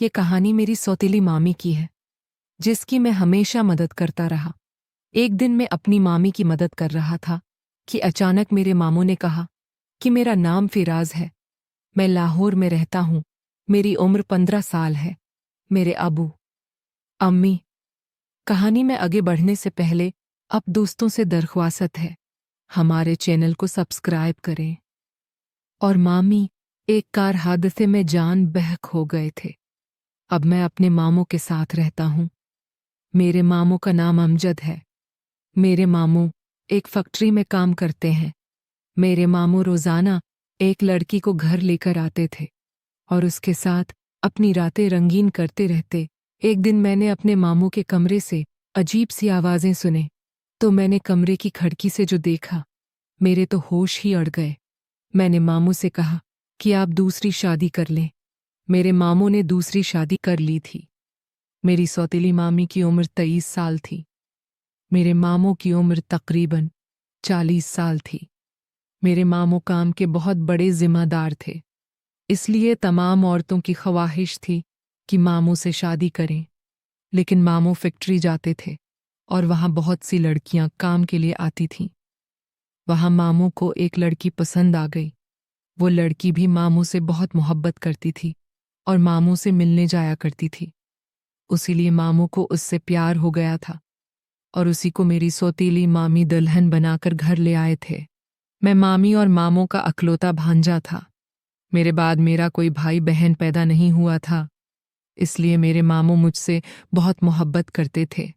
ये कहानी मेरी सौतेली मामी की है, जिसकी मैं हमेशा मदद करता रहा। एक दिन मैं अपनी मामी की मदद कर रहा था कि अचानक मेरे मामू ने कहा कि मेरा नाम फिराज है, मैं लाहौर में रहता हूँ, मेरी उम्र 15 साल है। मेरे अबू अम्मी। कहानी में आगे बढ़ने से पहले अब दोस्तों से दरख्वास्त है, हमारे चैनल को सब्सक्राइब करें। और मामी एक कार हादसे में जान बहक हो गए थे। अब मैं अपने मामू के साथ रहता हूँ। मेरे मामू का नाम अमजद है। मेरे मामू एक फैक्ट्री में काम करते हैं। मेरे मामू रोजाना एक लड़की को घर लेकर आते थे और उसके साथ अपनी रातें रंगीन करते रहते। एक दिन मैंने अपने मामू के कमरे से अजीब सी आवाजें सुने, तो मैंने कमरे की खिड़की से जो देखा, मेरे तो होश ही उड़ गए। मैंने मामू से कहा कि आप दूसरी शादी कर लें। मेरे मामू ने दूसरी शादी कर ली थी। मेरी सौतेली मामी की उम्र 23 साल थी। मेरे मामू की उम्र तकरीबन 40 साल थी। मेरे मामू काम के बहुत बड़े जिम्मेदार थे, इसलिए तमाम औरतों की ख्वाहिश थी कि मामू से शादी करें। लेकिन मामू फैक्ट्री जाते थे और वहाँ बहुत सी लड़कियाँ काम के लिए आती थीं। वहाँ मामू को एक लड़की पसंद आ गई। वो लड़की भी मामू से बहुत मोहब्बत करती थी और मामू से मिलने जाया करती थी। उसीलिए मामू को उससे प्यार हो गया था और उसी को मेरी सौतीली मामी दुल्हन बनाकर घर ले आए थे। मैं मामी और मामू का अकलौता भांजा था। मेरे बाद मेरा कोई भाई बहन पैदा नहीं हुआ था, इसलिए मेरे मामू मुझसे बहुत मोहब्बत करते थे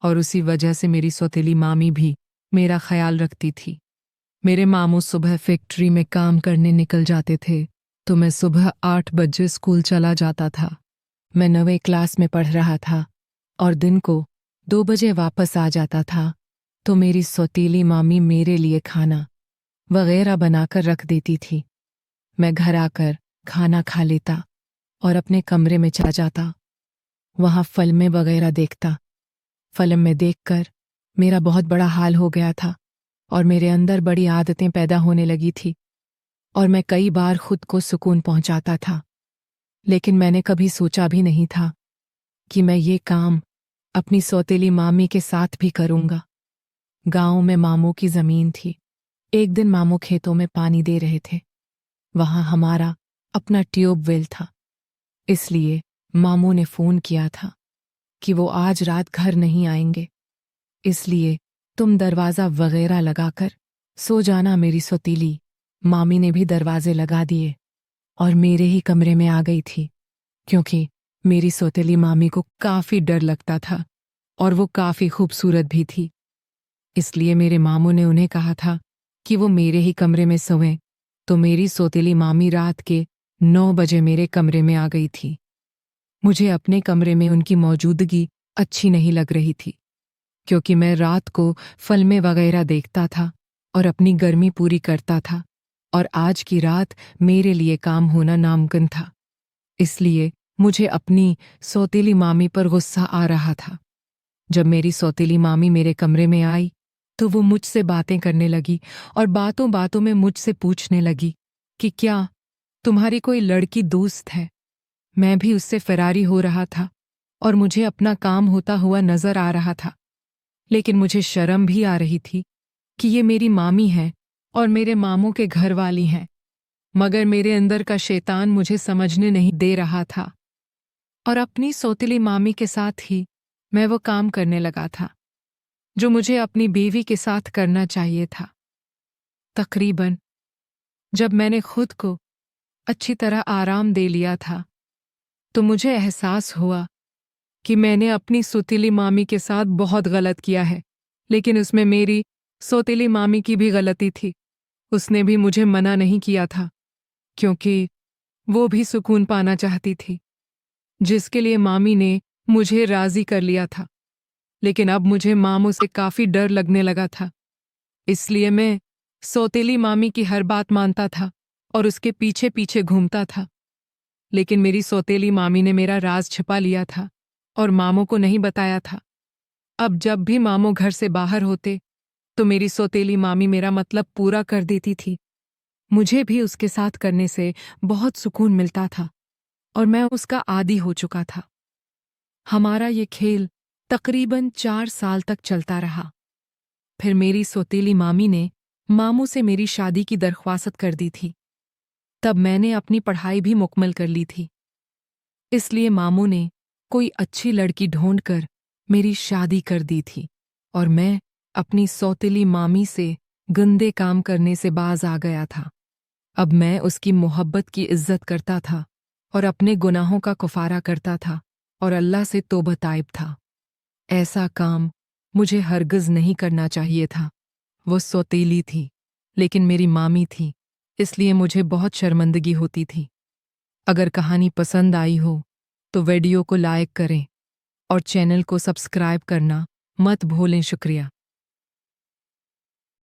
और उसी वजह से मेरी सौतेली मामी भी मेरा ख्याल रखती थी। मेरे मामू सुबह फैक्ट्री में काम करने निकल जाते थे, तो मैं सुबह 8 बजे स्कूल चला जाता था। मैं 9वीं क्लास में पढ़ रहा था और दिन को 2 बजे वापस आ जाता था, तो मेरी सौतीली मामी मेरे लिए खाना वगैरह बनाकर रख देती थी। मैं घर आकर खाना खा लेता और अपने कमरे में चला जाता। वहाँ फिल्में वगैरह देखता। फिल्म में देखकर मेरा बहुत बड़ा हाल हो गया था और मेरे अंदर बड़ी आदतें पैदा होने लगी थी और मैं कई बार खुद को सुकून पहुंचाता था। लेकिन मैंने कभी सोचा भी नहीं था कि मैं ये काम अपनी सौतेली मामी के साथ भी करूंगा। गांव में मामू की जमीन थी। एक दिन मामू खेतों में पानी दे रहे थे। वहां हमारा अपना ट्यूबवेल था, इसलिए मामू ने फोन किया था कि वो आज रात घर नहीं आएंगे, इसलिए तुम दरवाज़ा वगैरह लगाकर सो जाना। मेरी सौतीली मामी ने भी दरवाजे लगा दिए और मेरे ही कमरे में आ गई थी, क्योंकि मेरी सौतेली मामी को काफ़ी डर लगता था और वो काफ़ी खूबसूरत भी थी। इसलिए मेरे मामू ने उन्हें कहा था कि वो मेरे ही कमरे में सोएं, तो मेरी सौतेली मामी रात के 9 बजे मेरे कमरे में आ गई थी। मुझे अपने कमरे में उनकी मौजूदगी अच्छी नहीं लग रही थी, क्योंकि मैं रात को फिल्में वगैरह देखता था और अपनी गर्मी पूरी करता था और आज की रात मेरे लिए काम होना नामुमकिन था। इसलिए मुझे अपनी सौतेली मामी पर गुस्सा आ रहा था। जब मेरी सौतेली मामी मेरे कमरे में आई, तो वो मुझसे बातें करने लगी और बातों बातों में मुझसे पूछने लगी कि क्या तुम्हारी कोई लड़की दोस्त है। मैं भी उससे फरारी हो रहा था और मुझे अपना काम होता हुआ नजर आ रहा था, लेकिन मुझे शर्म भी आ रही थी कि ये मेरी मामी है और मेरे मामू के घर वाली हैं। मगर मेरे अंदर का शैतान मुझे समझने नहीं दे रहा था और अपनी सौतेली मामी के साथ ही मैं वो काम करने लगा था जो मुझे अपनी बीवी के साथ करना चाहिए था। तकरीबन जब मैंने खुद को अच्छी तरह आराम दे लिया था, तो मुझे एहसास हुआ कि मैंने अपनी सौतेली मामी के साथ बहुत गलत किया है। लेकिन उसमें मेरी सौतेली मामी की भी गलती थी। उसने भी मुझे मना नहीं किया था, क्योंकि वो भी सुकून पाना चाहती थी, जिसके लिए मामी ने मुझे राजी कर लिया था। लेकिन अब मुझे मामू से काफ़ी डर लगने लगा था, इसलिए मैं सौतेली मामी की हर बात मानता था और उसके पीछे पीछे घूमता था। लेकिन मेरी सौतेली मामी ने मेरा राज छिपा लिया था और मामू को नहीं बताया था। अब जब भी मामू घर से बाहर होते, तो मेरी सौतेली मामी मेरा मतलब पूरा कर देती थी। मुझे भी उसके साथ करने से बहुत सुकून मिलता था। और मैं उसका आदी हो चुका था। हमारा ये खेल तकरीबन 4 साल तक चलता रहा। फिर मेरी सौतेली मामी ने मामू से मेरी शादी की दरख्वास्त कर दी थी। तब मैंने अपनी पढ़ाई भी मुकम्मल कर ली थी। इसलिए मामू ने कोई अच्छी लड़की ढूंढकर मेरी शादी कर दी थी और मैं अपनी सौतेली मामी से गंदे काम करने से बाज आ गया था। अब मैं उसकी मोहब्बत की इज्जत करता था और अपने गुनाहों का कुफारा करता था और अल्लाह से तौबा ताइब था। ऐसा काम मुझे हरगिज़ नहीं करना चाहिए था। वो सौतेली थी, लेकिन मेरी मामी थी, इसलिए मुझे बहुत शर्मिंदगी होती थी। अगर कहानी पसंद आई हो तो वीडियो को लाइक करें और चैनल को सब्सक्राइब करना मत भूलें। शुक्रिया।